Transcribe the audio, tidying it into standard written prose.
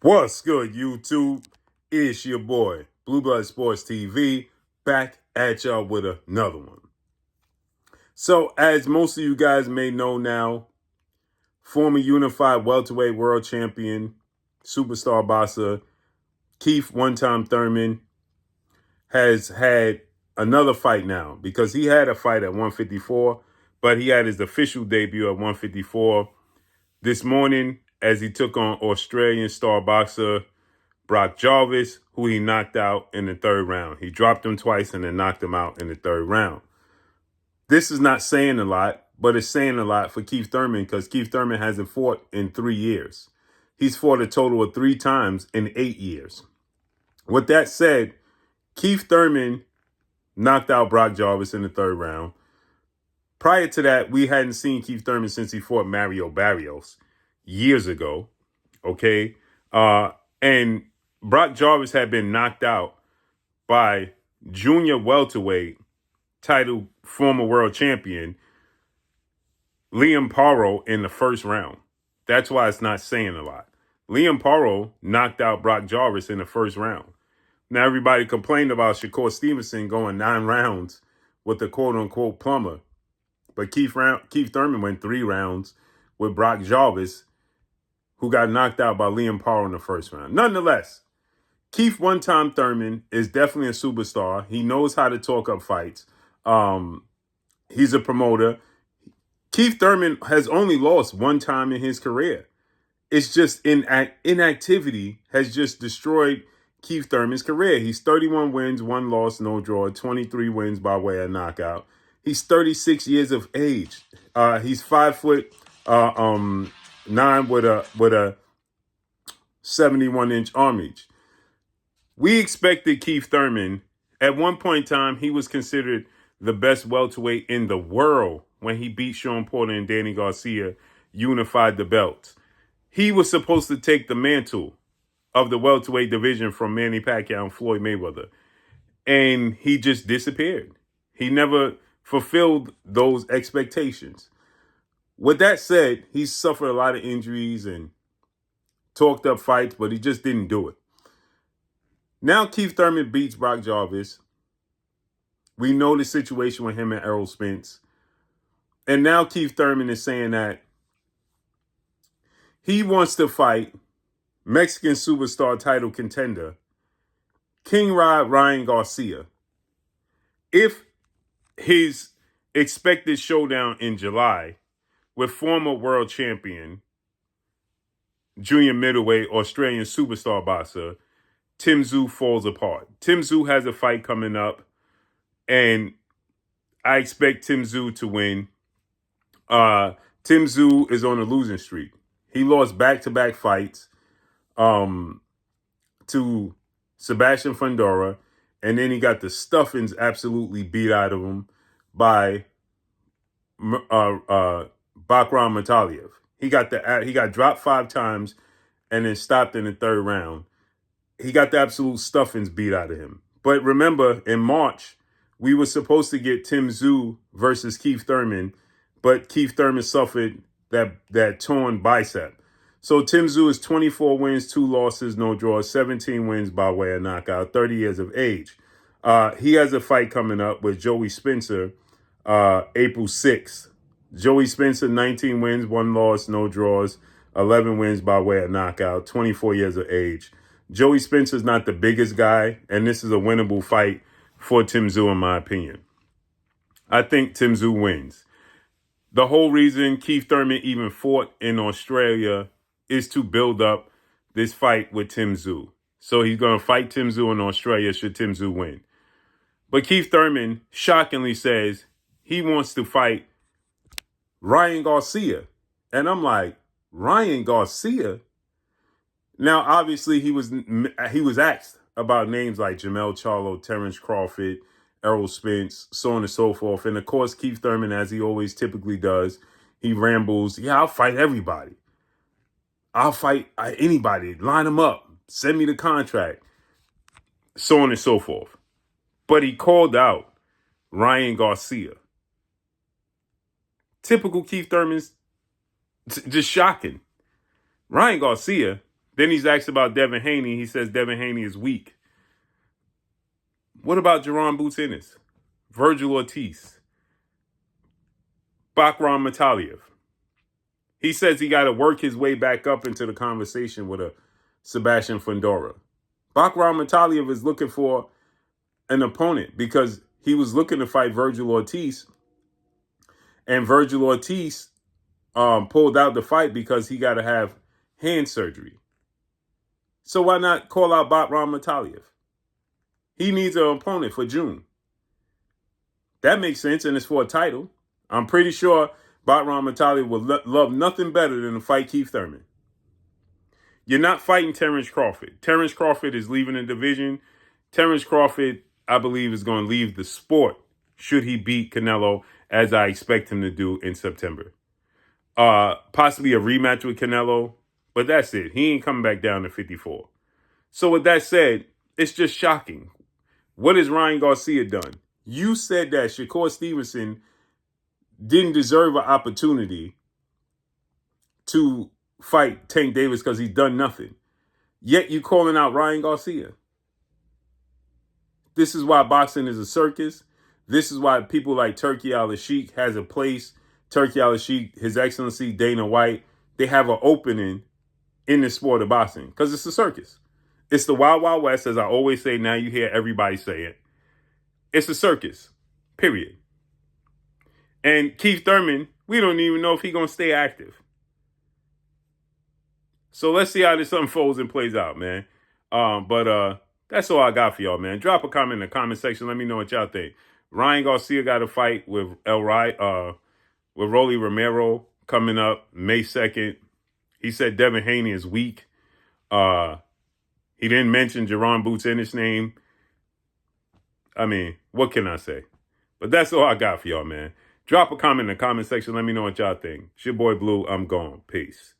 What's good, YouTube? It's your boy, Blue Blood Sports TV, back at y'all with another one. So, as most of you guys may know now, former unified welterweight world champion, superstar boxer, Keith one-time Thurman, has had another fight now because he had a fight at 154, but he had his official debut at 154 this morning as he took on Australian star boxer Brock Jarvis, who he knocked out in the third round. He dropped him twice and then knocked him out in the third round. This is not saying a lot, but it's saying a lot for Keith Thurman because Keith Thurman hasn't fought in 3 years. He's fought a total of 3 times in 8 years. With that said, Keith Thurman knocked out Brock Jarvis in the third round. Prior to that, we hadn't seen Keith Thurman since he fought Mario Barrios years ago. Okay? And Brock Jarvis had been knocked out by junior welterweight title former world champion Liam Paro in the first round. That's why it's not saying a lot. Liam Paro knocked out Brock Jarvis in the first round. Now, everybody complained about Shakur Stevenson going 9 rounds with the quote-unquote plumber. But Keith Thurman went 3 rounds with Brock Jarvis, who got knocked out by Liam Paro in the first round. Nonetheless, Keith one-time Thurman is definitely a superstar. He knows how to talk up fights. He's a promoter. Keith Thurman has only lost 1 time in his career. It's just inactivity has just destroyed Keith Thurman's career. He's 31 wins, 1 loss, no draw, 23 wins by way of knockout. He's 36 years of age. He's 5'9" with a 71-inch arm reach. We expected Keith Thurman. At one point in time, he was considered the best welterweight in the world when he beat Sean Porter and Danny Garcia, unified the belts. He was supposed to take the mantle of the welterweight division from Manny Pacquiao and Floyd Mayweather. And he just disappeared. He never fulfilled those expectations. With that said, he suffered a lot of injuries and talked up fights, but he just didn't do it. Now Keith Thurman beats Brock Jarvis. We know the situation with him and Errol Spence. And now Keith Thurman is saying that he wants to fight Mexican superstar title contender King Ryan Garcia. If his expected showdown in July with former world champion, junior middleweight Australian superstar boxer Tszyu falls apart. Tszyu has a fight coming up, and I expect Tszyu to win. Tszyu is on a losing streak. He lost back-to-back fights to Sebastian Fundora, and then he got the stuffings absolutely beat out of him by Bakram Mataliev. He got dropped 5 times and then stopped in the third round. He got the absolute stuffings beat out of him. But remember, in March, we were supposed to get Tszyu versus Keith Thurman, but Keith Thurman suffered that torn bicep. So Tszyu is 24 wins, 2 losses, no draws, 17 wins by way of knockout, 30 years of age. He has a fight coming up with Joey Spencer April 6th. Joey Spencer, 19 wins, 1 loss, no draws, 11 wins by way of knockout, 24 years of age. Joey Spencer's not the biggest guy, and this is a winnable fight for Tszyu, in my opinion. I think Tszyu wins. The whole reason Keith Thurman even fought in Australia is to build up this fight with Tszyu. So he's going to fight Tszyu in Australia should Tszyu win. But Keith Thurman shockingly says he wants to fight Ryan Garcia. And I'm like, Ryan Garcia? Now, obviously, he was asked about names like Jamel Charlo, Terrence Crawford, Errol Spence, so on and so forth. And, of course, Keith Thurman, as he always typically does, he rambles, yeah, I'll fight everybody. I'll fight anybody. Line them up. Send me the contract. So on and so forth. But he called out Ryan Garcia. Typical Keith Thurman's just shocking. Ryan Garcia Then he's asked about Devin Haney. He says Devin Haney is weak. What about Jaron Boots Ennis, Virgil Ortiz, Bakram Mataliev? He says he got to work his way back up into the conversation with a Sebastian Fundora. Bakram Mataliev is looking for an opponent because he was looking to fight Virgil Ortiz, and Virgil Ortiz pulled out the fight because he got to have hand surgery. So why not call out Bakram Mataliev? He needs an opponent for June. That makes sense, and it's for a title. I'm pretty sure Bakram Mataliev would love nothing better than to fight Keith Thurman. You're not fighting Terrence Crawford. Terrence Crawford is leaving the division. Terrence Crawford, I believe, is going to leave the sport should he beat Canelo, as I expect him to do in September. Possibly a rematch with Canelo, but that's it. He ain't coming back down to 54. So with that said, it's just shocking. What has Ryan Garcia done? You said that Shakur Stevenson didn't deserve an opportunity to fight Tank Davis because he's done nothing. Yet you calling out Ryan Garcia. This is why boxing is a circus. This is why people like Turki Al-Sheikh has a place. Turki Al-Sheikh, His Excellency Dana White, they have an opening in the sport of boxing because it's a circus. It's the Wild Wild West, as I always say. Now you hear everybody say it. It's a circus, period. And Keith Thurman, we don't even know if he's going to stay active. So let's see how this unfolds and plays out, man. But that's all I got for y'all, man. Drop a comment in the comment section. Let me know what y'all think. Ryan Garcia got a fight with Rolly Romero coming up May 2nd. He said Devin Haney is weak. He didn't mention Jaron Boots in his name. I mean, what can I say? But that's all I got for y'all, man. Drop a comment in the comment section. Let me know what y'all think. It's your boy Blue. I'm gone. Peace.